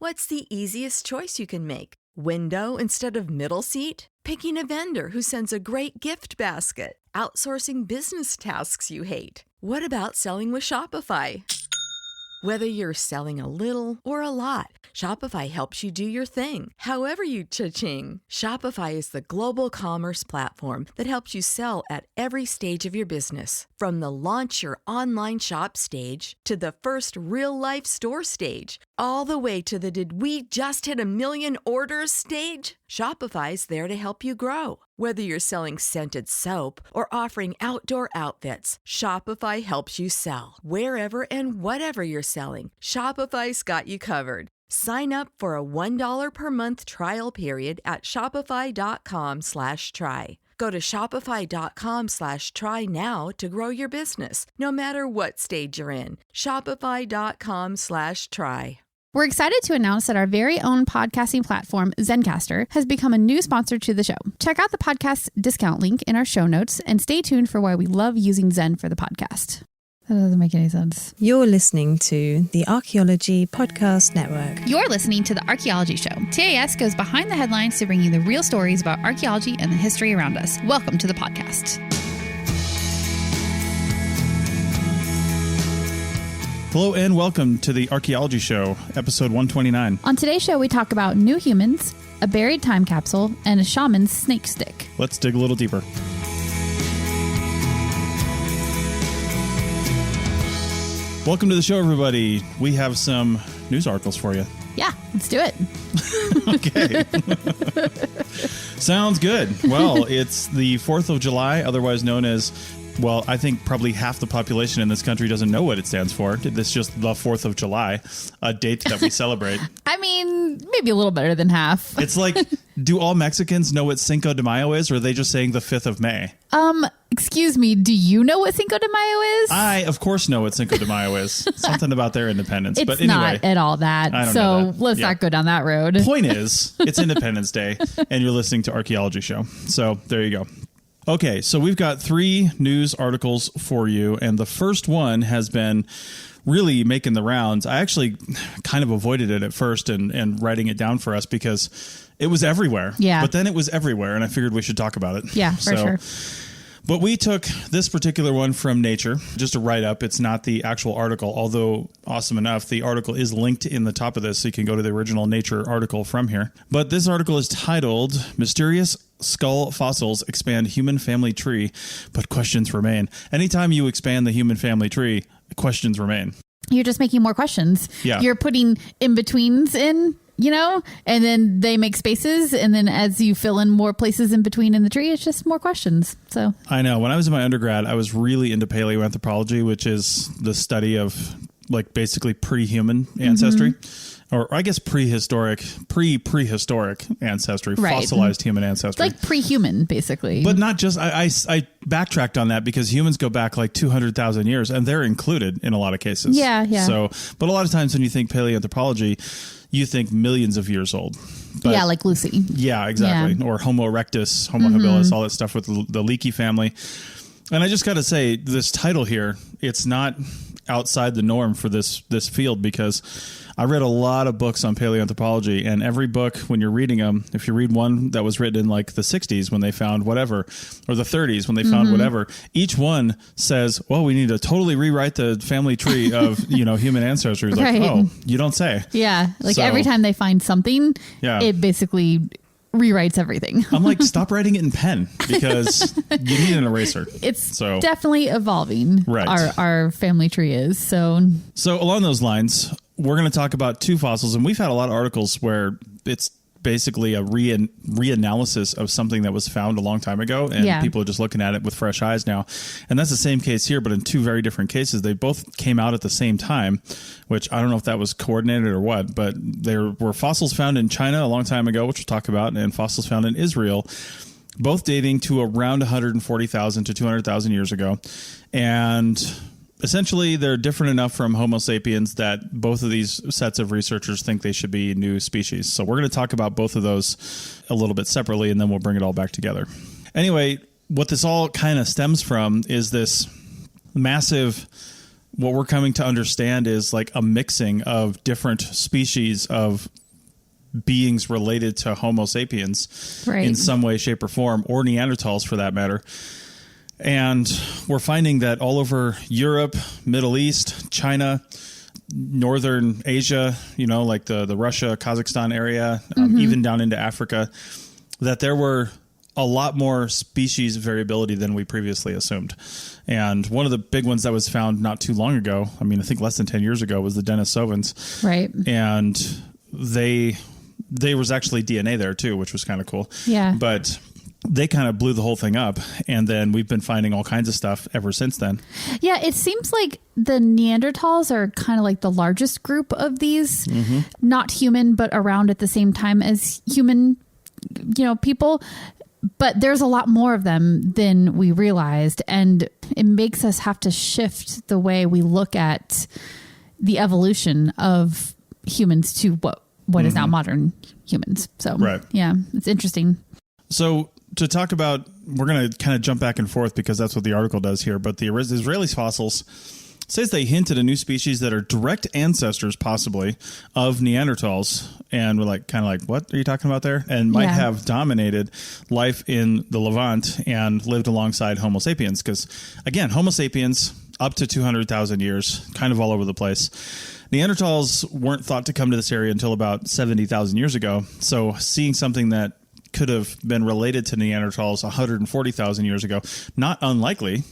What's the easiest choice you can make? Window instead of middle seat? Picking a vendor who sends a great gift basket? Outsourcing business tasks you hate? What about selling with Shopify? Whether you're selling a little or a lot, Shopify helps you do your thing, however you cha-ching. Shopify is the global commerce platform that helps you sell at every stage of your business. From the launch your online shop stage to the first real-life store stage, all the way to the did we just hit a million orders stage. Shopify's there to help you grow. Whether you're selling scented soap or offering outdoor outfits, Shopify helps you sell. Wherever and whatever you're selling, Shopify's got you covered. Sign up for a $1 per month trial period at shopify.com/try. Go to shopify.com/try now to grow your business, no matter what stage you're in. Shopify.com/try. We're excited to announce that our very own podcasting platform, Zencastr, has become a new sponsor to the show. Check out the podcast discount link in our show notes and stay tuned for why we love using Zen for the podcast. That doesn't make any sense. You're listening to the Archaeology Podcast Network. You're listening to the Archaeology Show. TAS goes behind the headlines to bring you the real stories about archaeology and the history around us. Welcome to the podcast. Hello and welcome to the Archaeology Show, episode 129. On today's show, we talk about new humans, a buried time capsule, and a shaman's snake stick. Let's dig a little deeper. Welcome to the show, everybody. We have some news articles for you. Yeah, let's do it. Okay. Sounds good. Well, it's the 4th of July, otherwise known as, well, I think probably half the population in this country doesn't know what it stands for. It's just the 4th of July, a date that we celebrate. I mean, maybe a little better than half. It's like, do all Mexicans know what Cinco de Mayo is, or are they just saying the 5th of May? Excuse me, do you know what Cinco de Mayo is? I, of course, know what Cinco de Mayo is. Something about their independence. It's but anyway, not at all that. I don't know that. Let's not go down that road. Point is, it's Independence Day, and you're listening to Archaeology Show. So there you go. Okay, so we've got 3 news articles for you, and the first one has been really making the rounds. I actually kind of avoided it at first and writing it down for us because it was everywhere. Yeah. But then it was everywhere, and I figured we should talk about it. Yeah, for sure. But we took this particular one from Nature, just a write-up. It's not the actual article, although awesome enough, the article is linked in the top of this, so you can go to the original Nature article from here. But this article is titled, Mysterious Skull Fossils Expand Human Family Tree, but Questions Remain. Anytime you expand the human family tree, questions remain. You're just making more questions. Yeah. You're putting in-betweens in, and then they make spaces. And then as you fill in more places in between in the tree, it's just more questions. So I know. When I was in my undergrad, I was really into paleoanthropology, which is the study of like basically pre-human ancestry. Mm-hmm. Or I guess prehistoric ancestry, right. Fossilized human ancestry. It's like pre-human, basically. But not just, I backtracked on that because humans go back like 200,000 years and they're included in a lot of cases. Yeah. So, but a lot of times when you think paleoanthropology, you think millions of years old. But, yeah, like Lucy. Yeah, exactly. Yeah. Or Homo erectus, Homo habilis, all that stuff with the leaky family. And I just got to say, this title here, it's not outside the norm for this field because I read a lot of books on paleoanthropology, and every book, when you're reading them, if you read one that was written in like the 60s when they found whatever, or the 30s when they found whatever, each one says, well, we need to totally rewrite the family tree of, human ancestry. It's right. Like, oh, you don't say. Yeah. Like every time they find something, it basically rewrites everything. I'm like, stop writing it in pen because you need an eraser. It's definitely evolving. Right. Our family tree is. So along those lines, we're going to talk about 2 fossils, and we've had a lot of articles where it's basically a reanalysis of something that was found a long time ago, and people are just looking at it with fresh eyes now. And that's the same case here, but in 2 very different cases. They both came out at the same time, which I don't know if that was coordinated or what, but there were fossils found in China a long time ago, which we'll talk about, and fossils found in Israel, both dating to around 140,000 to 200,000 years ago. And essentially, they're different enough from Homo sapiens that both of these sets of researchers think they should be new species. So we're going to talk about both of those a little bit separately, and then we'll bring it all back together. Anyway, what this all kind of stems from is this massive what we're coming to understand is like a mixing of different species of beings related to Homo sapiens in some way, shape, or form, or Neanderthals for that matter. And we're finding that all over Europe, Middle East, China, Northern Asia, like the Russia, Kazakhstan area, even down into Africa, that there were a lot more species variability than we previously assumed. And one of the big ones that was found not too long ago, I think less than 10 years ago, was the Denisovans. Right. And there was actually DNA there too, which was kind of cool. Yeah. But they kind of blew the whole thing up. And then we've been finding all kinds of stuff ever since then. Yeah. It seems like the Neanderthals are kind of like the largest group of these, not human, but around at the same time as human, people. But there's a lot more of them than we realized. And it makes us have to shift the way we look at the evolution of humans to what is now modern humans. So, yeah, it's interesting. So to talk about, we're going to kind of jump back and forth because that's what the article does here. But the Israeli fossils says they hint at a new species that are direct ancestors, possibly, of Neanderthals. And we're kind of what are you talking about there? And might have dominated life in the Levant and lived alongside Homo sapiens. Because, again, Homo sapiens, up to 200,000 years, kind of all over the place. Neanderthals weren't thought to come to this area until about 70,000 years ago. So seeing something that could have been related to Neanderthals 140,000 years ago, not unlikely.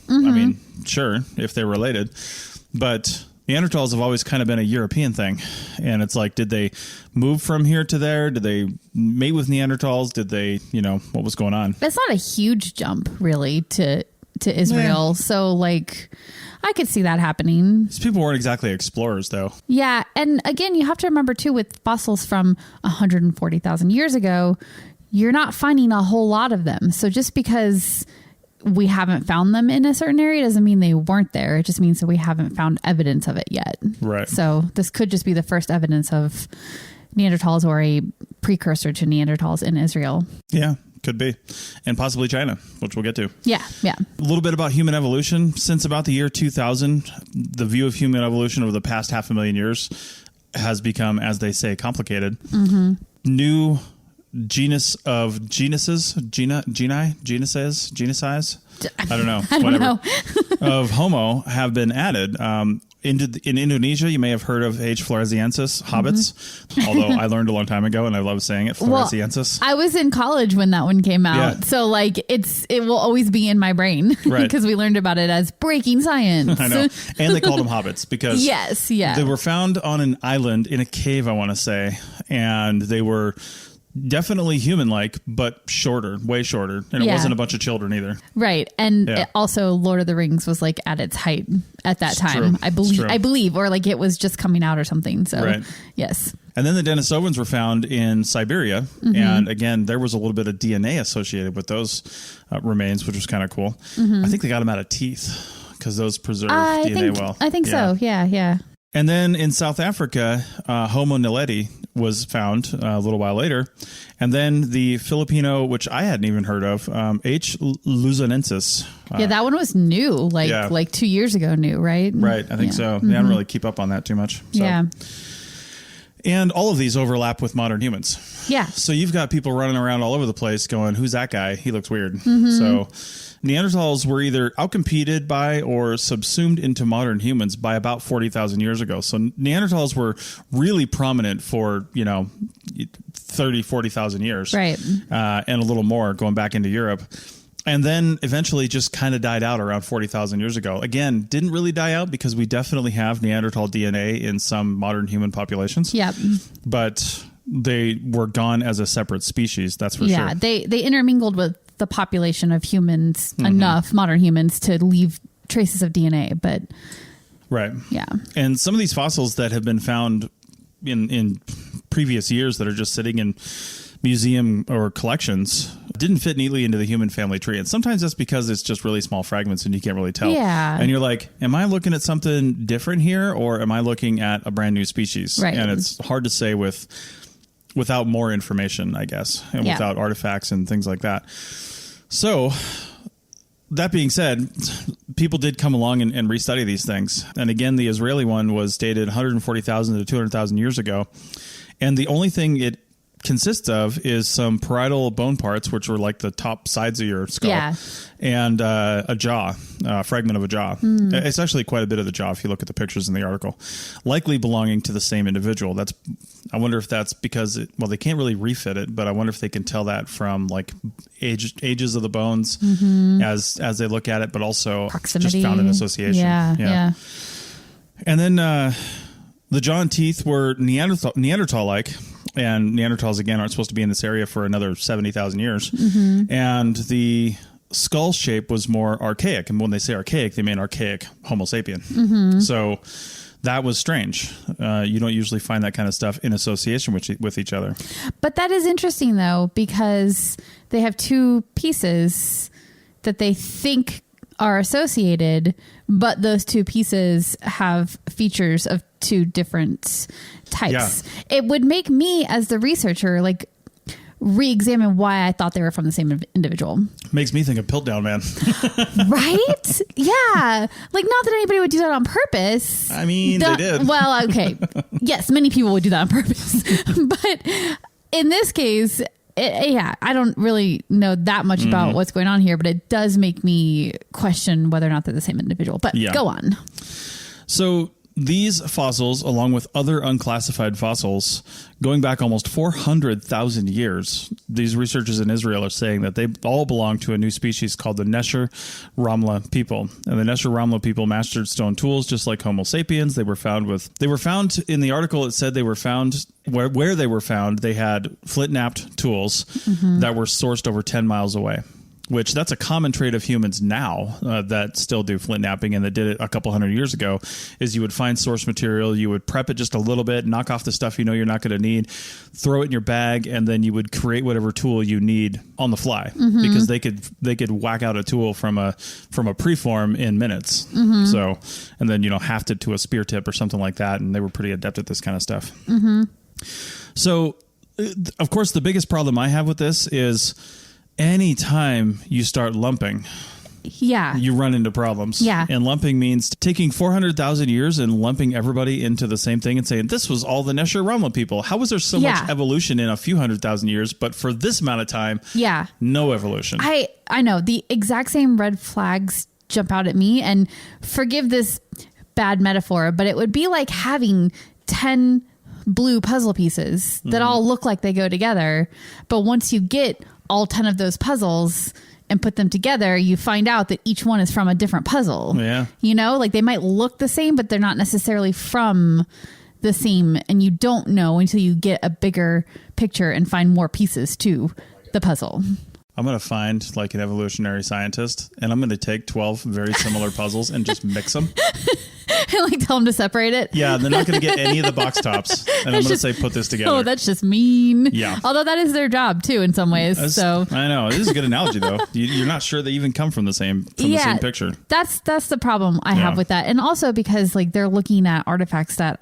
Sure, if they're related. But Neanderthals have always kind of been a European thing. And it's did they move from here to there? Did they mate with Neanderthals? Did they, what was going on? That's not a huge jump, really, to Israel. Yeah. So, I could see that happening. These people weren't exactly explorers, though. Yeah. And again, you have to remember, too, with fossils from 140,000 years ago, you're not finding a whole lot of them. So just because we haven't found them in a certain area doesn't mean they weren't there. It just means that we haven't found evidence of it yet. Right. So this could just be the first evidence of Neanderthals or a precursor to Neanderthals in Israel. Yeah, could be. And possibly China, which we'll get to. Yeah, yeah. A little bit about human evolution. Since about the year 2000, the view of human evolution over the past 500,000 years has become, as they say, complicated. New genus of genuses, I don't know. I don't know. of Homo have been added. In Indonesia, you may have heard of H. floresiensis hobbits, although I learned a long time ago and I love saying it, floresiensis. Well, I was in college when that one came out. Yeah. So it will always be in my brain because we learned about it as breaking science. I know. And they called them hobbits because they were found on an island in a cave, I want to say, and they were definitely human-like, but shorter, way shorter. And it wasn't a bunch of children either. Right. And also Lord of the Rings was at its height at that time. True. I believe, or it was just coming out or something. So yes. And then the Denisovans were found in Siberia. And again, there was a little bit of DNA associated with those remains, which was kind of cool. I think they got them out of teeth because those preserve DNA well. I think so. Yeah. And then in South Africa, Homo naledi was found a little while later. And then the Filipino, which I hadn't even heard of, H. luzonensis. That one was new, like 2 years ago new, right? Right, I think so. I didn't really keep up on that too much. So. Yeah. And all of these overlap with modern humans. Yeah. So you've got people running around all over the place going, who's that guy? He looks weird. So Neanderthals were either outcompeted by or subsumed into modern humans by about 40,000 years ago. So Neanderthals were really prominent for, 30, 40,000 years. Right. And a little more going back into Europe. And then eventually just kind of died out around 40,000 years ago. Again, didn't really die out because we definitely have Neanderthal DNA in some modern human populations. Yep. But they were gone as a separate species, that's for sure. Yeah, they intermingled with the population of humans, enough modern humans to leave traces of DNA, but right. Yeah. And some of these fossils that have been found in previous years that are just sitting in museum or collections didn't fit neatly into the human family tree. And sometimes that's because it's just really small fragments and you can't really tell. Yeah. And you're like, am I looking at something different here or am I looking at a brand new species? Right. And it's hard to say without more information, I guess, and without artifacts and things like that. So that being said, people did come along and restudy these things. And again, the Israeli one was dated 140,000 to 200,000 years ago. And the only thing it consists of is some parietal bone parts, which were like the top sides of your skull, and a jaw, a fragment of a jaw. It's actually quite a bit of the jaw if you look at the pictures in the article, likely belonging to the same individual. I wonder if that's because they can't really refit it, but I wonder if they can tell that from like ages of the bones as they look at it, but also proximity, just found in association. Yeah. And then the jaw and teeth were Neanderthal-like. And Neanderthals, again, aren't supposed to be in this area for another 70,000 years. And the skull shape was more archaic. And when they say archaic, they mean archaic Homo sapien. So that was strange. You don't usually find that kind of stuff in association with each other. But that is interesting, though, because they have two pieces that they think are associated, but those two pieces have features of two different types. It would make me, as the researcher, like re-examine why I thought they were from the same individual. Makes me think of Piltdown Man. Right? Yeah. Like, not that anybody would do that on purpose. I mean, they did. Well, okay. Yes, many people would do that on purpose. But in this case, I don't really know that much about what's going on here, but it does make me question whether or not they're the same individual. But go on. So these fossils, along with other unclassified fossils, going back almost 400,000 years, these researchers in Israel are saying that they all belong to a new species called the Nesher Ramla people. And the Nesher Ramla people mastered stone tools just like Homo sapiens. They were found in the article, it said they were found where they were found, they had flint-knapped tools that were sourced over 10 miles away. Which that's a common trait of humans now that still do flint knapping and that did it a couple hundred years ago, is you would find source material, you would prep it just a little bit, knock off the stuff you know you're not going to need, throw it in your bag, and then you would create whatever tool you need on the fly because they could whack out a tool from a preform in minutes. So, and then haft it to a spear tip or something like that, and they were pretty adept at this kind of stuff. So, of course, the biggest problem I have with this is anytime you start lumping, you run into problems. And lumping means taking 400,000 years and lumping everybody into the same thing and saying, this was all the Nesher Ramla people. How was there so much evolution in a few 100,000 years, but for this amount of time, no evolution? I know. The exact same red flags jump out at me, and forgive this bad metaphor, but it would be like having 10 blue puzzle pieces that all look like they go together. But once you get all 10 of those puzzles and put them together, you find out that each one is from a different puzzle. Like they might look the same, but they're not necessarily from the same. And you don't know until you get a bigger picture and find more pieces to the puzzle. I'm going to find like an evolutionary scientist and I'm going to take 12 very similar puzzles and just mix them. And like tell them to separate it. Yeah, they're not going to get any of the box tops. And I'm going to say, put this together. Oh, that's just mean. Yeah. Although that is their job too in some ways. So I know. It is a good analogy though. You're not sure they even come from the same same picture. That's the problem I have with that. And also because like they're looking at artifacts that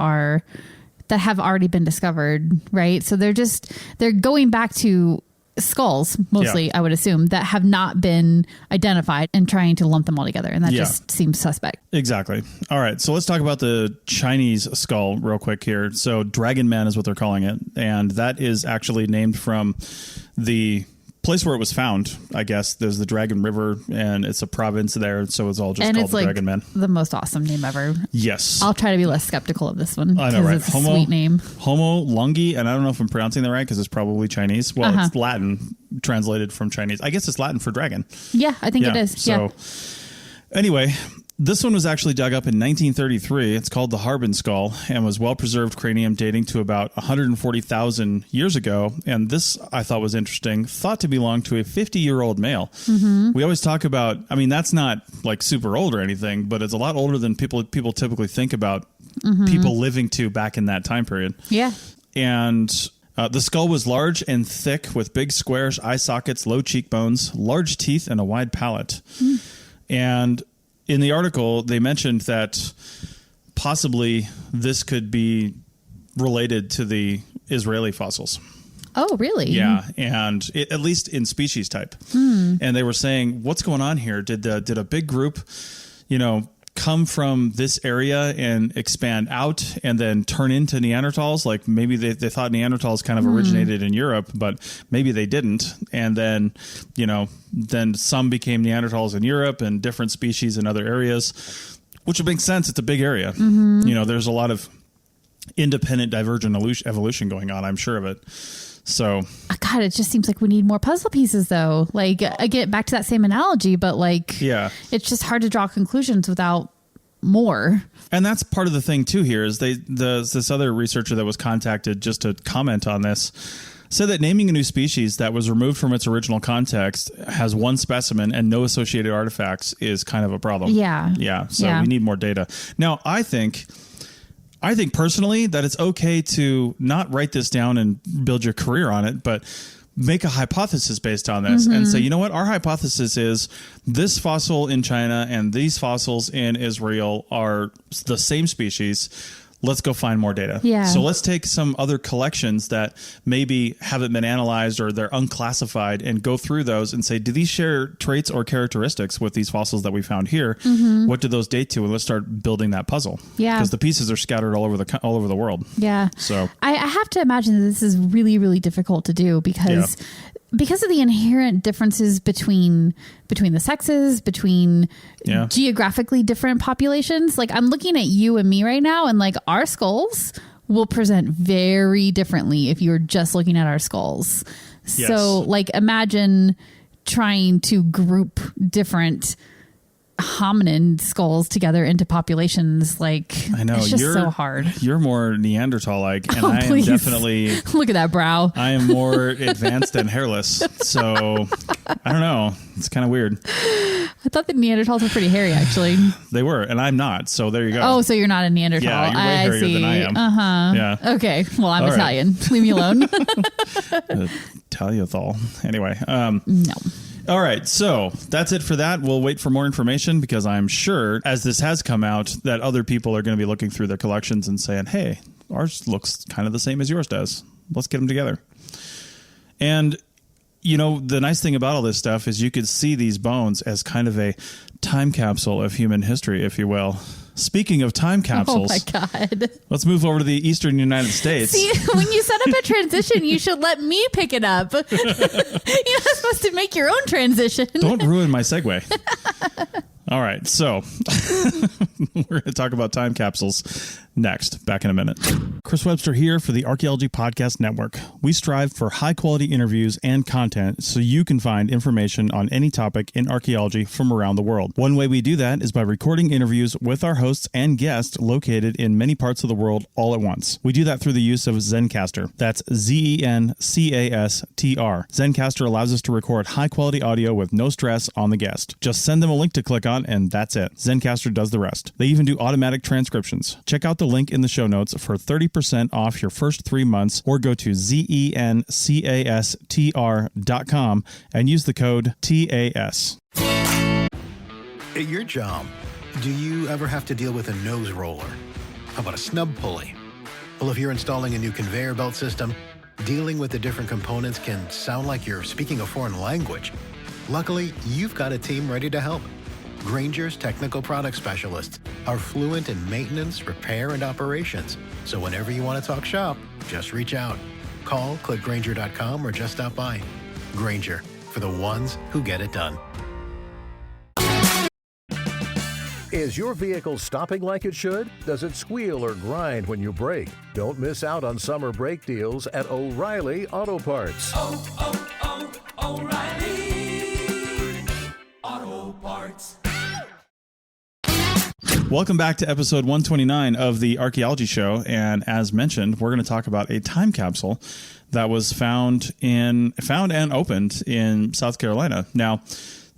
have already been discovered, right? So they're going back to skulls mostly, I would assume, that have not been identified and trying to lump them all together, and that just seems suspect. Exactly. All right, so let's talk about the Chinese skull real quick here. So Dragon Man is what they're calling it, and that is actually named from the place where it was found. I guess there's the Dragon River, and it's a province there, so it's all just called the Dragon Man. The most awesome name ever. Yes. I'll try to be less skeptical of this one. I know, right? It's a sweet name. Homo Lungi, and I don't know if I'm pronouncing that right because it's probably Chinese. Well, it's Latin translated from Chinese. I guess it's Latin for dragon. Yeah, I think it is. So anyway, this one was actually dug up in 1933. It's called the Harbin skull and was well-preserved cranium dating to about 140,000 years ago. And this, I thought was interesting, thought to belong to a 50-year-old male. We always talk about, I mean, that's not like super old or anything, but it's a lot older than people typically think about people living to back in that time period. Yeah. And the skull was large and thick with big squarish eye sockets, low cheekbones, large teeth, and a wide palate. And in the article, they mentioned that possibly this could be related to the Israeli fossils. Oh, really? Yeah, and at least in species type. And they were saying, what's going on here? Did a big group, come from this area and expand out and then turn into Neanderthals. Like maybe they thought Neanderthals kind of originated in Europe, but maybe they didn't. And then, then some became Neanderthals in Europe and different species in other areas, which would make sense. It's a big area. There's a lot of independent divergent evolution going on. I'm sure of it. So God, it just seems like we need more puzzle pieces, though. Like, again, back to that same analogy, but it's just hard to draw conclusions without more. And that's part of the thing too. Here is this other researcher that was contacted just to comment on this said that naming a new species that was removed from its original context, has one specimen and no associated artifacts is kind of a problem. Yeah. So we need more data. Now, I think personally that it's okay to not write this down and build your career on it, but make a hypothesis based on this and say, you know what, our hypothesis is this fossil in China and these fossils in Israel are the same species. Let's go find more data. Yeah. So let's take some other collections that maybe haven't been analyzed or they're unclassified and go through those and say, do these share traits or characteristics with these fossils that we found here? What do those date to? And let's start building that puzzle. Yeah. Because the pieces are scattered all over the world. Yeah. So I have to imagine that this is really, really difficult to do because of the inherent differences between the sexes, between geographically different populations. Like, I'm looking at you and me right now, and like our skulls will present very differently if you're just looking at our skulls. Yes. So like, imagine trying to group different hominin skulls together into populations. Like, I know, it's just so hard. You're more Neanderthal-like, and I am definitely look at that brow. I am more advanced and hairless. So I don't know. It's kind of weird. I thought the Neanderthals were pretty hairy, actually. They were, and I'm not. So there you go. Oh, so you're not a Neanderthal. Yeah, you're way hairier than I am. Yeah. Okay. Well, I'm Italian. Right. Leave me alone. Italiathal. Anyway. No. All right, so that's it for that. We'll wait for more information because I'm sure, as this has come out, that other people are going to be looking through their collections and saying, hey, ours looks kind of the same as yours does. Let's get them together. And, the nice thing about all this stuff is you could see these bones as kind of a time capsule of human history, if you will. Speaking of time capsules, oh my God, let's move over to the eastern United States. See, when you set up a transition, you should let me pick it up. You're not supposed to make your own transition. Don't ruin my segue. All right, so we're going to talk about time capsules next. Back in a minute. Chris Webster here for the Archaeology Podcast Network. We strive for high-quality interviews and content so you can find information on any topic in archaeology from around the world. One way we do that is by recording interviews with our hosts and guests located in many parts of the world all at once. We do that through the use of Zencastr. That's Zencastr. Zencastr allows us to record high-quality audio with no stress on the guest. Just send them a link to click on, and that's it. Zencastr does the rest. They even do automatic transcriptions. Check out the link in the show notes for 30% off your first 3 months, or go to zencastr.com and use the code TAS. At your job, do you ever have to deal with a nose roller? How about a snub pulley? Well, if you're installing a new conveyor belt system, dealing with the different components can sound like you're speaking a foreign language. Luckily, you've got a team ready to help. Grainger's technical product specialists are fluent in maintenance, repair, and operations. So whenever you want to talk shop, just reach out. Call, click Grainger.com, or just stop by. Grainger, for the ones who get it done. Is your vehicle stopping like it should? Does it squeal or grind when you brake? Don't miss out on summer brake deals at O'Reilly Auto Parts. O'Reilly Auto Parts. Welcome back to episode 129 of the Archaeology Show. And as mentioned, we're going to talk about a time capsule that was found and opened in South Carolina. Now,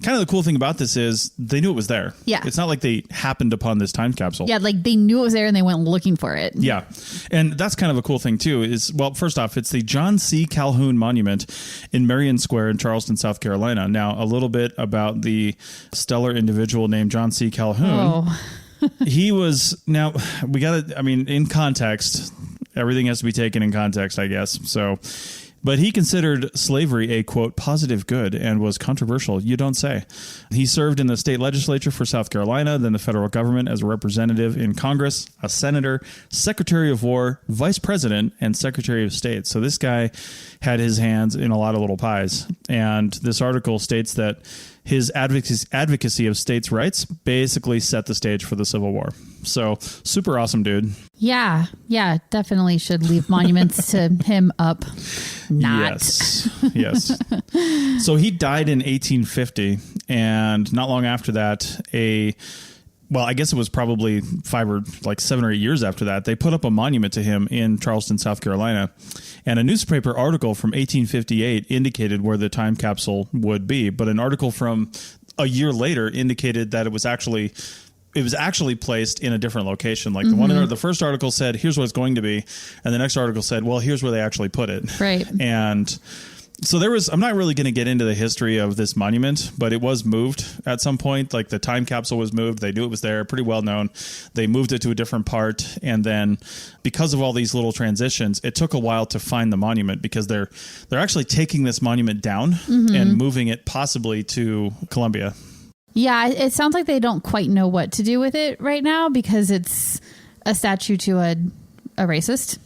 kind of the cool thing about this is they knew it was there. Yeah. It's not like they happened upon this time capsule. Yeah, like they knew it was there and they went looking for it. Yeah. And that's kind of a cool thing too is, well, first off, it's the John C. Calhoun Monument in Marion Square in Charleston, South Carolina. Now, a little bit about the stellar individual named John C. Calhoun. Oh. He was, now we got to, in context, everything has to be taken in context, I guess. So But he considered slavery a, quote, positive good and was controversial. You don't say. He served in the state legislature for South Carolina, then the federal government as a representative in Congress, a senator, Secretary of War, Vice President, and Secretary of State. So this guy had his hands in a lot of little pies. And this article states that his advocacy of states' rights basically set the stage for the Civil War. So super awesome dude. Yeah, definitely should leave monuments to him up. Not. Yes. So he died in 1850, and not long after that, I guess it was probably 7 or 8 years after that, they put up a monument to him in Charleston, South Carolina. And a newspaper article from 1858 indicated where the time capsule would be. But an article from a year later indicated that it was actually placed in a different location. Like the first article said, here's what it's going to be. And the next article said, well, here's where they actually put it. Right. And so I'm not really going to get into the history of this monument, but it was moved at some point. Like the time capsule was moved. They knew it was there, pretty well known. They moved it to a different part. And then because of all these little transitions, it took a while to find the monument because they're actually taking this monument down and moving it possibly to Columbia. Yeah, it sounds like they don't quite know what to do with it right now because it's a statue to a racist.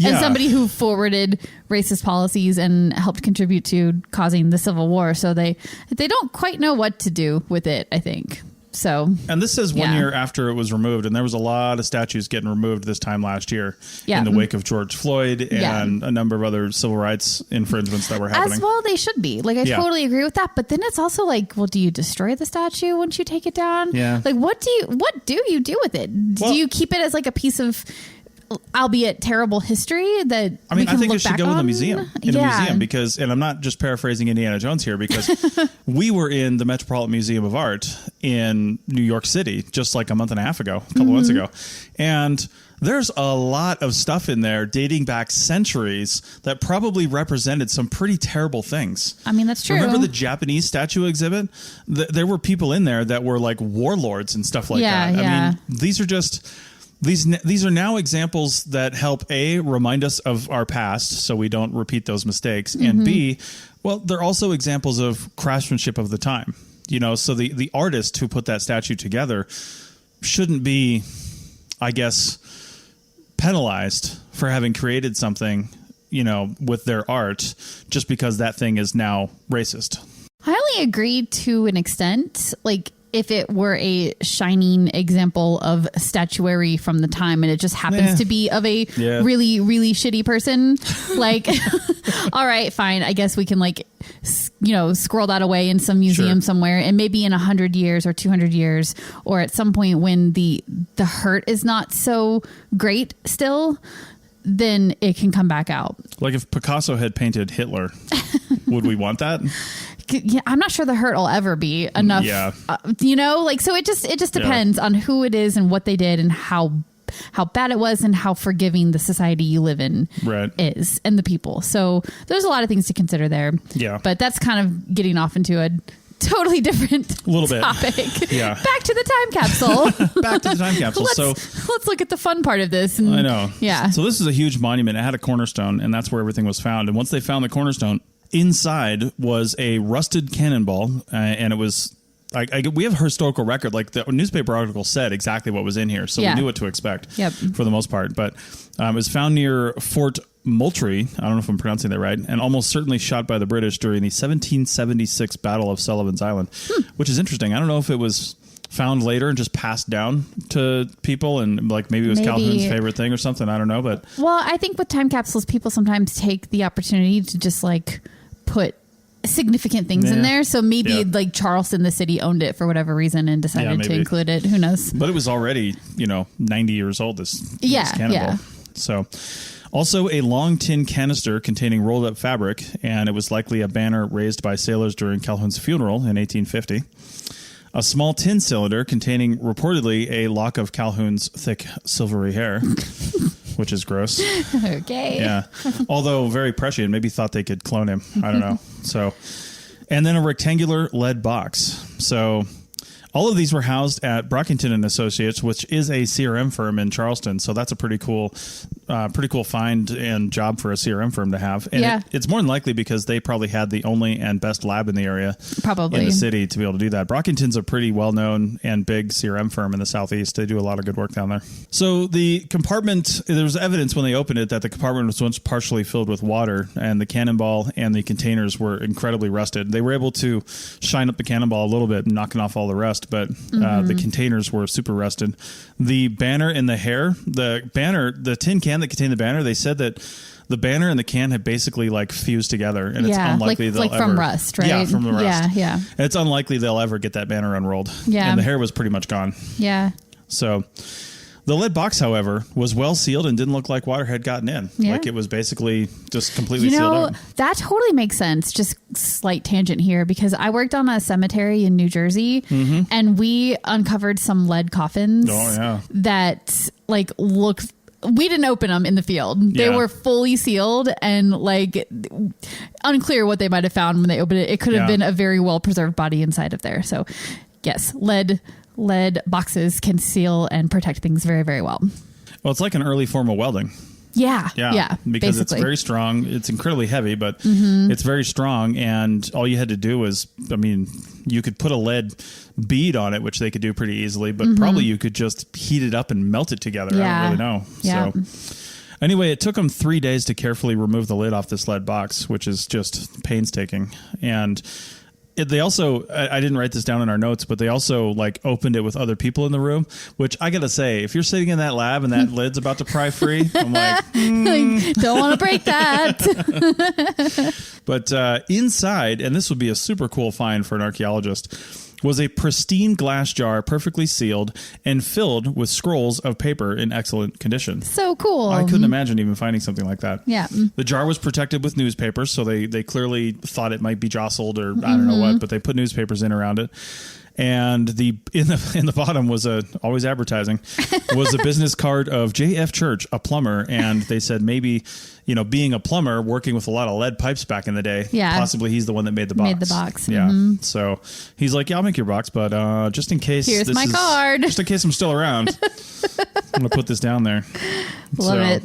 And somebody who forwarded racist policies and helped contribute to causing the Civil War. So they don't quite know what to do with it, I think. So, and this says 1 year after it was removed, and there was a lot of statues getting removed this time last year in the wake of George Floyd and a number of other civil rights infringements that were happening. As well, they should be. Like, I totally agree with that. But then it's also like, well, do you destroy the statue once you take it down? Yeah. Like, what do you do with it? Do you keep it as like a piece of, albeit terrible history that I think it should go in the museum. A museum because, and I'm not just paraphrasing Indiana Jones here, because we were in the Metropolitan Museum of Art in New York City just like a month and a half ago, a couple months ago. And there's a lot of stuff in there dating back centuries that probably represented some pretty terrible things. I mean, that's true. Remember the Japanese statue exhibit? There were people in there that were like warlords and stuff like that. I mean, these are just... These are now examples that help A, remind us of our past so we don't repeat those mistakes, and B, well, they're also examples of craftsmanship of the time. You know, so the artist who put that statue together shouldn't be, I guess, penalized for having created something, you know, with their art just because that thing is now racist. I only agree to an extent. Like, if it were a shining example of statuary from the time and it just happens to be of a really, really shitty person, like, all right, fine. I guess we can, like, you know, squirrel that away in some museum somewhere, and maybe in 100 years or 200 years, or at some point when the hurt is not so great still, then it can come back out. Like if Picasso had painted Hitler, would we want that? Yeah, I'm not sure the hurt will ever be enough. Yeah. You know, like, so it just depends on who it is and what they did and how bad it was and how forgiving the society you live in is and the people. So there's a lot of things to consider there. Yeah. But that's kind of getting off into a totally different topic. Yeah. Back to the time capsule. Back to the time capsule. Let's look at the fun part of this. And, I know. Yeah. So this is a huge monument. It had a cornerstone, and that's where everything was found. And once they found the cornerstone, inside was a rusted cannonball, and it was we have a historical record. Like the newspaper article said exactly what was in here, so we knew what to expect for the most part. But it was found near Fort Moultrie. I don't know if I'm pronouncing that right, and almost certainly shot by the British during the 1776 Battle of Sullivan's Island, which is interesting. I don't know if it was found later and just passed down to people, and like maybe it was Calhoun's favorite thing or something. I don't know, but I think with time capsules, people sometimes take the opportunity to just like put significant things in there. So maybe like Charleston, the city, owned it for whatever reason and decided to include it. Who knows? But it was already, 90 years old. This cannonball. So also a long tin canister containing rolled up fabric, and it was likely a banner raised by sailors during Calhoun's funeral in 1850. A small tin cylinder containing reportedly a lock of Calhoun's thick silvery hair. Which is gross. Okay. Yeah. Although very prescient, maybe thought they could clone him. I don't know. So, and then a rectangular lead box. So all of these were housed at Brockington and Associates, which is a CRM firm in Charleston. So that's a pretty cool pretty cool find and job for a CRM firm to have. And it's more than likely because they probably had the only and best lab in the area, probably in the city, to be able to do that. Brockington's a pretty well-known and big CRM firm in the Southeast. They do a lot of good work down there. So the compartment, there was evidence when they opened it that the compartment was once partially filled with water, and the cannonball and the containers were incredibly rusted. They were able to shine up the cannonball a little bit, knocking off all the rust, but the containers were super rusted. The banner and the hair, the tin can that contained the banner, they said that the banner and the can have basically like fused together, and it's unlikely they'll ever, from rust, right? Yeah, from the rust. Yeah. And it's unlikely they'll ever get that banner unrolled. Yeah. And the hair was pretty much gone. Yeah. So the lead box, however, was well sealed and didn't look like water had gotten in. Yeah. Like it was basically just completely sealed up. That totally makes sense. Just slight tangent here, because I worked on a cemetery in New Jersey, and we uncovered some lead coffins that like looked. We didn't open them in the field. They were fully sealed and like unclear what they might have found when they opened it. It could have been a very well preserved body inside of there. So yes, lead boxes can seal and protect things very, very well. Well, it's like an early form of welding. Yeah. Because basically. it's very strong. It's incredibly heavy, but it's very strong. And all you had to do was, you could put a lead bead on it, which they could do pretty easily, but probably you could just heat it up and melt it together. I don't really know. Yeah. So anyway, it took them 3 days to carefully remove the lid off this lead box, which is just painstaking. And they also, I didn't write this down in our notes, but they also like opened it with other people in the room, which I got to say, if you're sitting in that lab and that lid's about to pry free, I'm like, don't want to break that. But inside, and this would be a super cool find for an archaeologist, was a pristine glass jar, perfectly sealed and filled with scrolls of paper in excellent condition. So cool. I couldn't imagine even finding something like that. Yeah. The jar was protected with newspapers, so they clearly thought it might be jostled or I don't know what, but they put newspapers in around it. And in the bottom was always advertising, was a business card of J.F. Church, a plumber, and they said maybe, being a plumber working with a lot of lead pipes back in the day, possibly he's the one that made the box. Yeah. So he's like, I'll make your box, but just in case, here's my card. Just in case I'm still around, I'm gonna put this down there. Love it.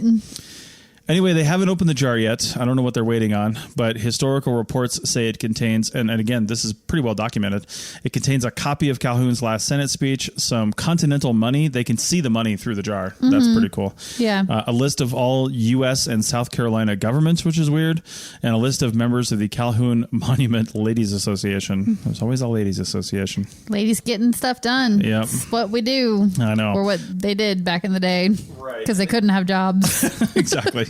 Anyway, they haven't opened the jar yet. I don't know what they're waiting on, but historical reports say it contains, and again, this is pretty well documented, it contains a copy of Calhoun's last Senate speech, some continental money. They can see the money through the jar. That's pretty cool. Yeah. A list of all U.S. and South Carolina governments, which is weird, and a list of members of the Calhoun Monument Ladies Association. There's always a ladies association. Ladies getting stuff done. Yep. It's what we do. I know. Or what they did back in the day. Right. Because they couldn't have jobs. Exactly.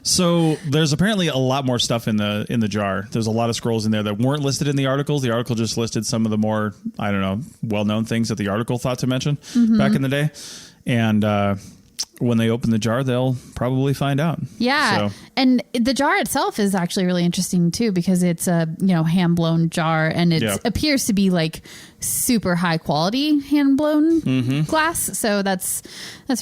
So there's apparently a lot more stuff in the jar. There's a lot of scrolls in there that weren't listed in the articles. The article just listed some of the more, well-known things that the article thought to mention back in the day. And when they open the jar, they'll probably find out. Yeah. So. And the jar itself is actually really interesting too, because it's a, hand blown jar, and it appears to be like super high quality hand blown glass. So that's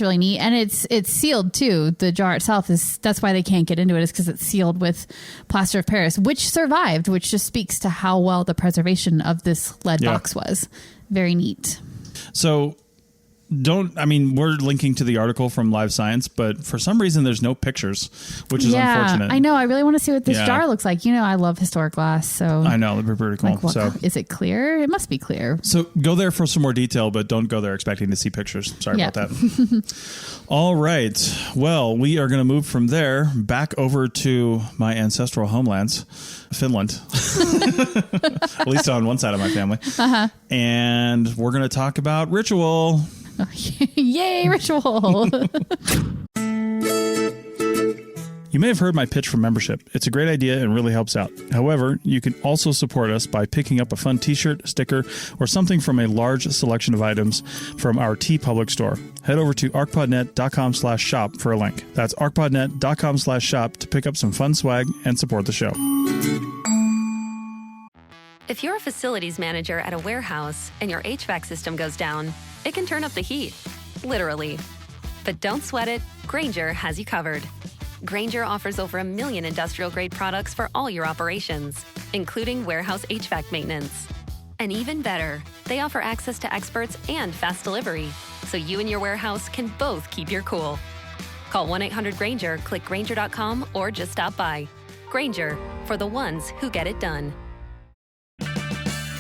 really neat. And it's sealed too. The jar itself that's why they can't get into it, is because it's sealed with plaster of Paris, which survived, which just speaks to how well the preservation of this lead box was. Very neat. So we're linking to the article from Live Science, but for some reason there's no pictures, which is unfortunate. I know. I really want to see what this jar looks like. I love historic glass, so I know it'd be pretty cool. So is it clear? It must be clear. So go there for some more detail, but don't go there expecting to see pictures. Sorry about that. All right. Well, we are going to move from there back over to my ancestral homelands, Finland, at least on one side of my family. And we're going to talk about ritual. Yay, ritual. You may have heard my pitch for membership. It's a great idea and really helps out. However, you can also support us by picking up a fun t-shirt, sticker, or something from a large selection of items from our TeePublic store. Head over to ArchPodNet.com/shop for a link. That's ArchPodNet.com/shop to pick up some fun swag and support the show. If you're a facilities manager at a warehouse and your HVAC system goes down, it can turn up the heat, literally. But don't sweat it, Grainger has you covered. Grainger offers over 1 million industrial-grade products for all your operations, including warehouse HVAC maintenance. And even better, they offer access to experts and fast delivery, so you and your warehouse can both keep your cool. Call 1-800-GRANGER, click Grainger.com, or just stop by. Grainger, for the ones who get it done.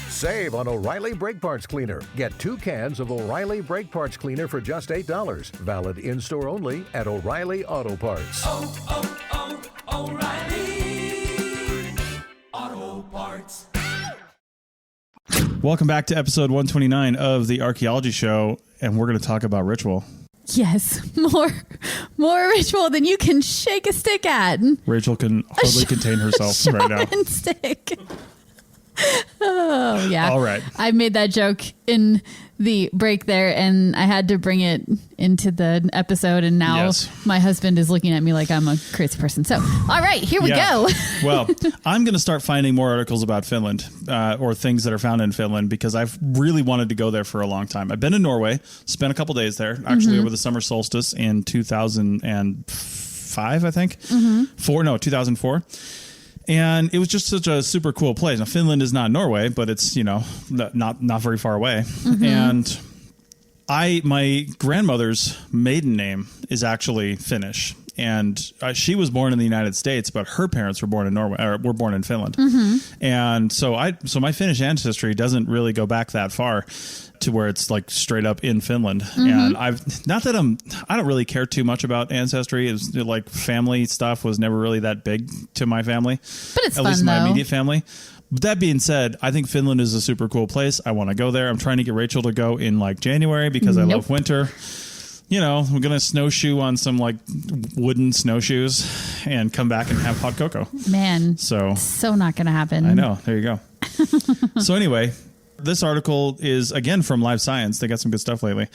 Save on O'Reilly Brake Parts Cleaner. Get 2 cans of O'Reilly Brake Parts Cleaner for just $8. Valid in-store only at O'Reilly Auto Parts. O'Reilly Auto Parts. Welcome back to episode 129 of the Archaeology Show, and we're going to talk about ritual. Yes, more ritual than you can shake a stick at. Rachel can hardly contain herself right now. Shaman stick. Oh, yeah. All right. I made that joke in the break there, and I had to bring it into the episode, and now my husband is looking at me like I'm a crazy person. So, all right, here we go. Well, I'm going to start finding more articles about Finland or things that are found in Finland because I've really wanted to go there for a long time. I've been in Norway, spent a couple days there, actually over the summer solstice in 2005, I think. 2004. And it was just such a super cool place. Now, Finland is not Norway, but it's, not very far away. And my grandmother's maiden name is actually Finnish. And she was born in the United States, but her parents were born in Norway, or were born in Finland. And so my Finnish ancestry doesn't really go back that far to where it's like straight up in Finland. And I don't really care too much about ancestry. It's like family stuff was never really that big to my family, but it's at fun, least my though. immediate family. But that being said, I think Finland is a super cool place. I want to go there. I'm trying to get Rachel to go in like January because I love winter. We're going to snowshoe on some like wooden snowshoes and come back and have hot cocoa. Man, so not going to happen. I know. There you go. So anyway, this article is again from Live Science. They got some good stuff lately.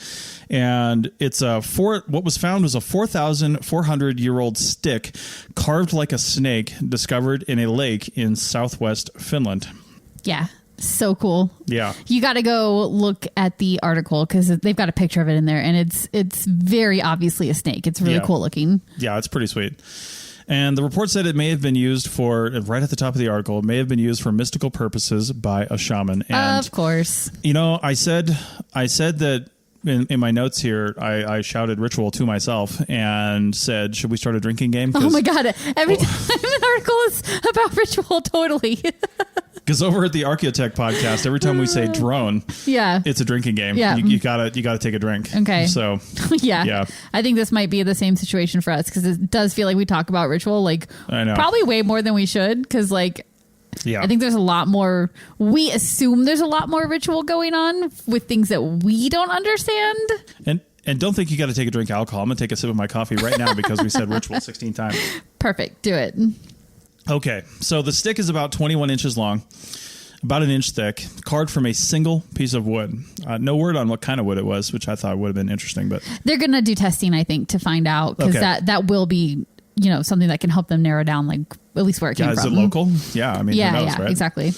And it's what was found was a 4,400-year-old stick carved like a snake discovered in a lake in southwest Finland. Yeah. So cool. Yeah. You got to go look at the article because they've got a picture of it in there, and it's very obviously a snake. It's really cool looking. Yeah, it's pretty sweet. And the report said it may have been used for, right at the top of the article, it may have been used for mystical purposes by a shaman. And, of course. I said that in my notes here, I shouted ritual to myself and said, should we start a drinking game? Oh my God. Every time an article is about ritual, totally. Because over at the Archaeotech podcast, every time we say drone, it's a drinking game. Yeah. You gotta take a drink. Okay. So yeah. I think this might be the same situation for us because it does feel like we talk about ritual I know. Probably way more than we should because I think there's a lot more. We assume there's a lot more ritual going on with things that we don't understand. And don't think you got to take a drink of alcohol. I'm gonna take a sip of my coffee right now because we said ritual 16 times. Perfect. Do it. Okay, so the stick is about 21 inches long, about an inch thick, carved from a single piece of wood. No word on what kind of wood it was, which I thought would have been interesting. But they're going to do testing, I think, to find out because that will be something that can help them narrow down at least where it came from. Is it local? Yeah, I mean, who knows, right? Exactly.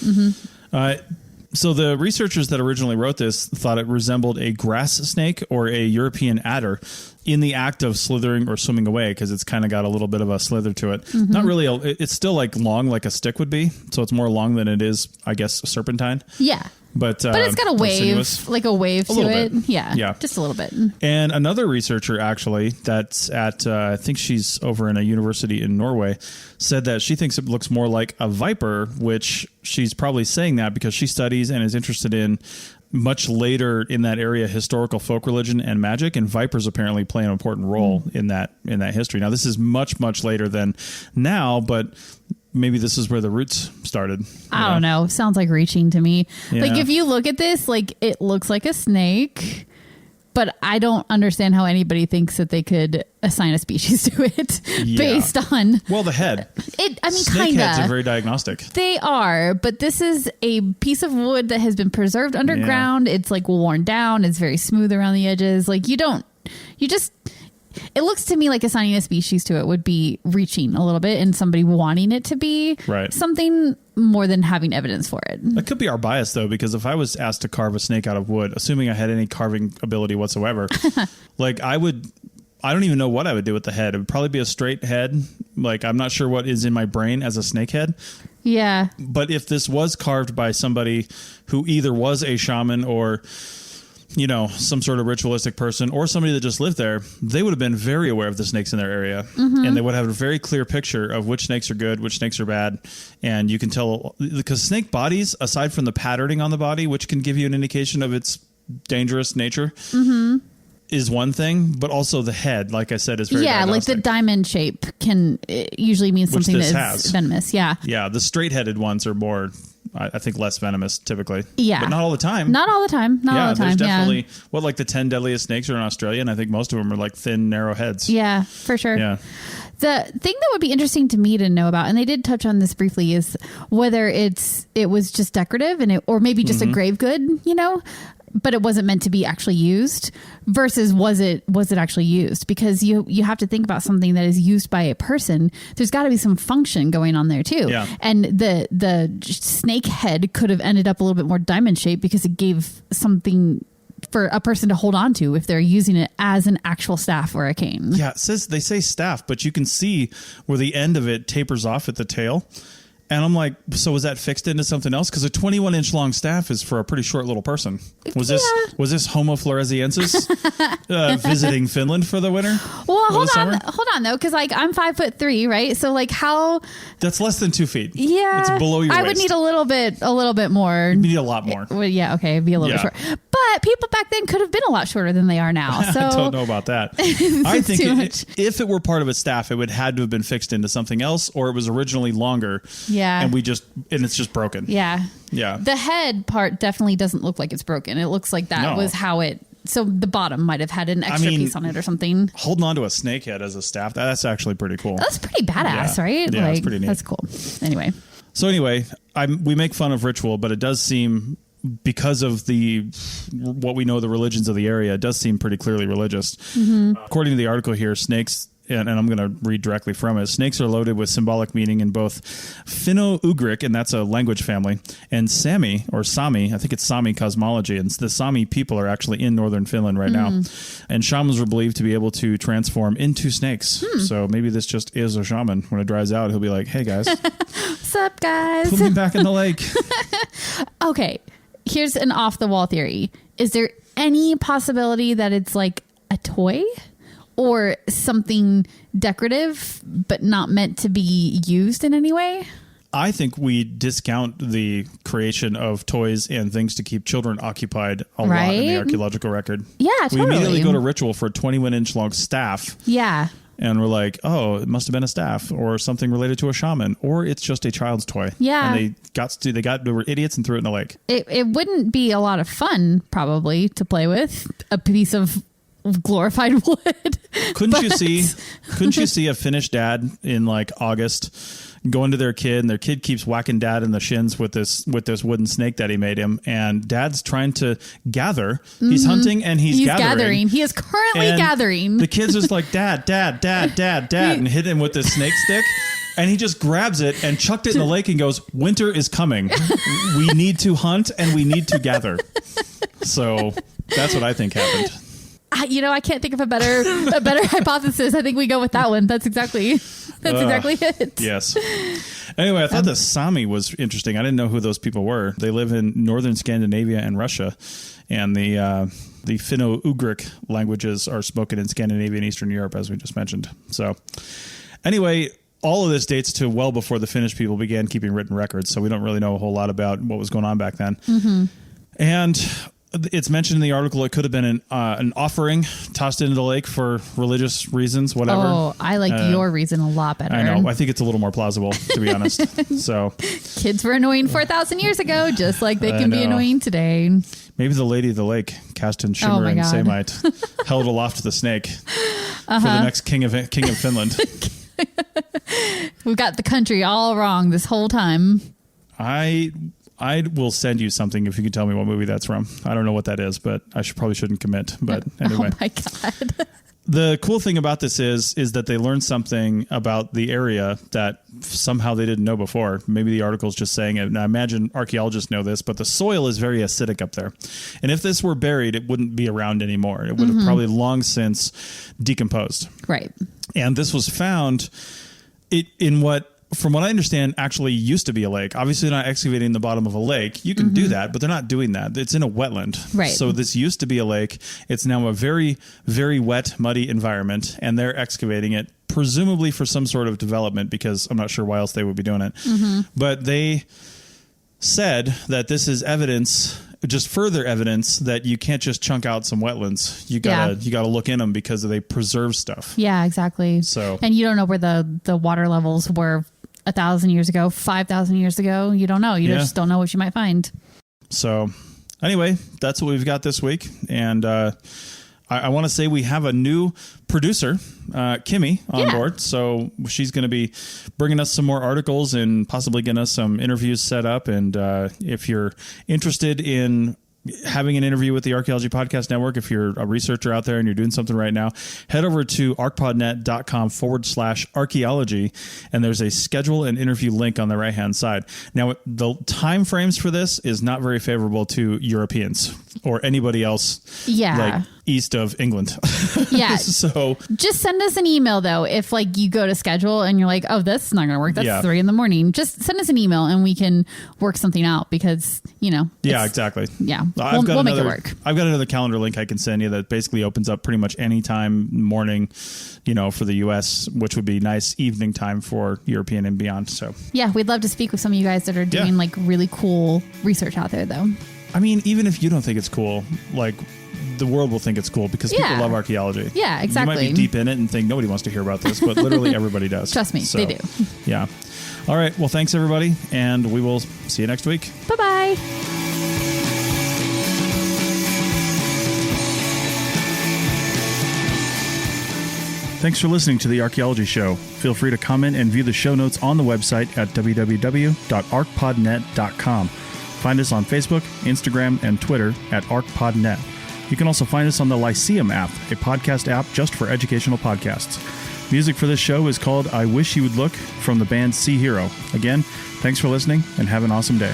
So the researchers that originally wrote this thought it resembled a grass snake or a European adder in the act of slithering or swimming away because it's kind of got a little bit of a slither to it. Not really. It's still like long like a stick would be. So it's more long than it is, I guess, serpentine. Yeah. But it's got a wave, like a wave to it. Yeah, just a little bit. And another researcher, actually, that's at, I think she's over in a university in Norway, said that she thinks it looks more like a viper, which she's probably saying that because she studies and is interested in much later in that area historical folk religion and magic, and vipers apparently play an important role in that history. Now, this is much, much later than now, but maybe this is where the roots started. I don't know. Sounds like reaching to me. Yeah. If you look at this, it looks like a snake, but I don't understand how anybody thinks that they could assign a species to it based on... Well, the head. Snake heads are very diagnostic. They are, but this is a piece of wood that has been preserved underground. Yeah. It's worn down. It's very smooth around the edges. It looks to me like assigning a species to it would be reaching a little bit and somebody wanting it to be something more than having evidence for it. That could be our bias, though, because if I was asked to carve a snake out of wood, assuming I had any carving ability whatsoever, I don't even know what I would do with the head. It would probably be a straight head. I'm not sure what is in my brain as a snake head. Yeah. But if this was carved by somebody who either was a shaman or you know, some sort of ritualistic person or somebody that just lived there, they would have been very aware of the snakes in their area. And they would have a very clear picture of which snakes are good, which snakes are bad. And you can tell, because snake bodies, aside from the patterning on the body, which can give you an indication of its dangerous nature, is one thing, but also the head, like I said, is very diagnostic. Like the diamond shape can usually mean something that is venomous. Yeah. The straight-headed ones are more, I think, less venomous typically. Yeah. But not all the time. Not all the time. There's definitely, like the 10 deadliest snakes are in Australia, and I think most of them are like thin, narrow heads. Yeah, for sure. Yeah. The thing that would be interesting to me to know about, and they did touch on this briefly, is whether it was just decorative or maybe just a grave good, you know, but it wasn't meant to be actually used, versus was it actually used? Because you have to think about something that is used by a person. There's got to be some function going on there too. Yeah. And the snake head could have ended up a little bit more diamond shaped because it gave something for a person to hold on to if they're using it as an actual staff or a cane. Yeah, they say staff, but you can see where the end of it tapers off at the tail. And I'm like, so was that fixed into something else? Because a 21-inch long staff is for a pretty short little person. Was this Homo floresiensis visiting Finland for the winter? Well, hold on though, because like I'm 5'3", right? So like how? That's less than 2 feet. Yeah, it's below your waist. I would need a little bit more. You need a lot more. Well, yeah, okay, it'd be a little bit short. But people back then could have been a lot shorter than they are now. So I don't know about that. I think if it were part of a staff, it would had to have been fixed into something else, or it was originally longer. Yeah. And it's just broken. Yeah. Yeah. The head part definitely doesn't look like it's broken. It looks like that was how it. So the bottom might have had an extra piece on it or something. Holding on to a snake head as a staff, that's actually pretty cool. That's pretty badass, right? Yeah, that's pretty neat. That's cool. Anyway. So anyway, we make fun of ritual, but it does seem, because of what we know the religions of the area, it does seem pretty clearly religious. According to the article here, snakes, and I'm going to read directly from it, snakes are loaded with symbolic meaning in both Finno-Ugric, and that's a language family, and Sami, I think it's Sami cosmology, and the Sami people are actually in northern Finland right now. And shamans were believed to be able to transform into snakes. So maybe this just is a shaman. When it dries out, he'll be like, hey guys. What's up, guys? Put me back in the lake. Okay, here's an off-the-wall theory. Is there any possibility that it's like a toy? Or something decorative, but not meant to be used in any way? I think we discount the creation of toys and things to keep children occupied a lot in the archaeological record. Yeah, totally. We immediately go to ritual for a 21-inch long staff. Yeah. And we're like, oh, it must have been a staff or something related to a shaman, or it's just a child's toy. Yeah. And they were idiots and threw it in the lake. It wouldn't be a lot of fun, probably, to play with a piece of glorified wood. Couldn't you see a Finnish dad in like August going to their kid, and their kid keeps whacking dad in the shins with this wooden snake that he made him, and dad's trying to gather. He's hunting and he's gathering. He is currently gathering. The kid's just like, dad, and hit him with this snake stick. And he just grabs it and chucked it in the lake and goes, winter is coming. We need to hunt and we need to gather. So that's what I think happened. I can't think of a better hypothesis. I think we go with that one. That's exactly it. Yes. Anyway, I thought the Sami was interesting. I didn't know who those people were. They live in northern Scandinavia and Russia, and the Finno-Ugric languages are spoken in Scandinavia and Eastern Europe, as we just mentioned. So, anyway, all of this dates to well before the Finnish people began keeping written records, so we don't really know a whole lot about what was going on back then. And it's mentioned in the article it could have been an offering tossed into the lake for religious reasons, whatever. Oh, I like your reason a lot better. I know. I think it's a little more plausible, to be honest. So kids were annoying 4,000 years ago, just like they can be annoying today. Maybe the lady of the lake, cast in shimmer and samite, held aloft the snake for the next king of Finland. We've got the country all wrong this whole time. I will send you something if you can tell me what movie that's from. I don't know what that is, but I probably shouldn't commit. But anyway. Oh my God. The cool thing about this is that they learned something about the area that somehow they didn't know before. Maybe the article's just saying it. And I imagine archaeologists know this, but the soil is very acidic up there. And if this were buried, it wouldn't be around anymore. It would have probably long since decomposed. Right. And this was found in what from what I understand, actually used to be a lake. Obviously not excavating the bottom of a lake. You can do that, but they're not doing that. It's in a wetland. Right. So this used to be a lake. It's now a very, very wet, muddy environment, and they're excavating it, presumably for some sort of development, because I'm not sure why else they would be doing it. But they said that this is evidence, just further evidence, that you can't just chunk out some wetlands. You gotta look in them because they preserve stuff. Yeah, exactly. So, and you don't know where the water levels were 1,000 years ago, 5,000 years ago. You don't know. You just don't know what you might find. So anyway, that's what we've got this week. And I want to say we have a new producer, Kimmy, on board. So she's going to be bringing us some more articles and possibly getting us some interviews set up. And if you're interested in having an interview with the Archaeology Podcast Network, if you're a researcher out there and you're doing something right now, head over to archpodnet.com/archaeology, and there's a schedule and interview link on the right-hand side. Now, the time frames for this is not very favorable to Europeans or anybody else like east of England. Yeah. So just send us an email, though, if like you go to schedule and you're like, oh, this is not going to work. That's 3 a.m. Just send us an email and we can work something out because, yeah, exactly. Yeah. We'll make it work. I've got another calendar link I can send you that basically opens up pretty much any time morning, for the U.S., which would be nice evening time for European and beyond. So yeah, we'd love to speak with some of you guys that are doing like really cool research out there, though. I mean, even if you don't think it's cool, like the world will think it's cool because people love archaeology. Yeah, exactly. You might be deep in it and think nobody wants to hear about this, but literally everybody does. Trust me, they do. Yeah. All right. Well, thanks everybody, and we will see you next week. Bye-bye. Thanks for listening to The Archaeology Show. Feel free to comment and view the show notes on the website at www.archpodnet.com. Find us on Facebook, Instagram, and Twitter at ArchPodNet. You can also find us on the Lyceum app, a podcast app just for educational podcasts. Music for this show is called I Wish You Would Look from the band Sea Hero. Again, thanks for listening and have an awesome day.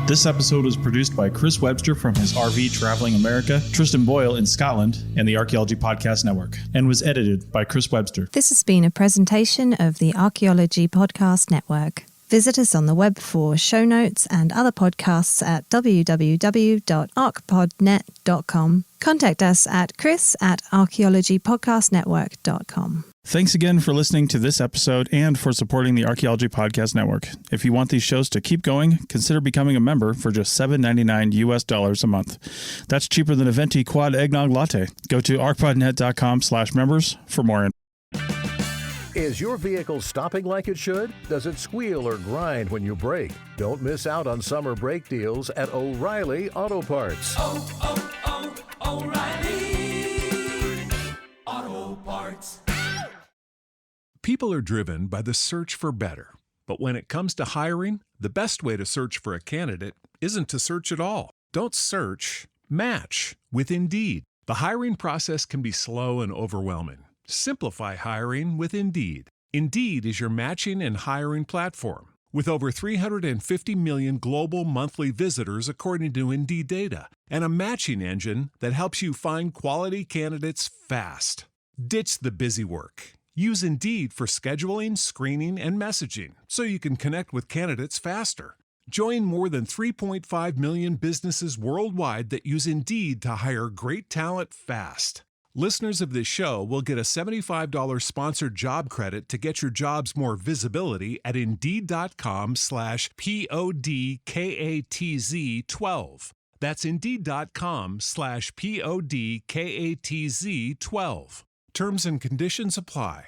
This episode was produced by Chris Webster from his RV Traveling America, Tristan Boyle in Scotland, and the Archaeology Podcast Network, and was edited by Chris Webster. This has been a presentation of the Archaeology Podcast Network. Visit us on the web for show notes and other podcasts at www.archpodnet.com. Contact us at chris@archaeologypodcastnetwork.com. Thanks again for listening to this episode and for supporting the Archaeology Podcast Network. If you want these shows to keep going, consider becoming a member for just $7.99 a month. That's cheaper than a venti quad eggnog latte. Go to archpodnet.com/members for more info. Is your vehicle stopping like it should? Does it squeal or grind when you brake? Don't miss out on summer brake deals at O'Reilly Auto Parts. O'Reilly Auto Parts. People are driven by the search for better. But when it comes to hiring, the best way to search for a candidate isn't to search at all. Don't search, match with Indeed. The hiring process can be slow and overwhelming. Simplify hiring with Indeed. Indeed is your matching and hiring platform. With over 350 million global monthly visitors according to Indeed data, and a matching engine that helps you find quality candidates fast. Ditch the busy work. Use Indeed for scheduling, screening, and messaging so you can connect with candidates faster. Join more than 3.5 million businesses worldwide that use Indeed to hire great talent fast. Listeners of this show will get a $75 sponsored job credit to get your jobs more visibility at Indeed.com/PODKATZ12. That's Indeed.com/PODKATZ12. Terms and conditions apply.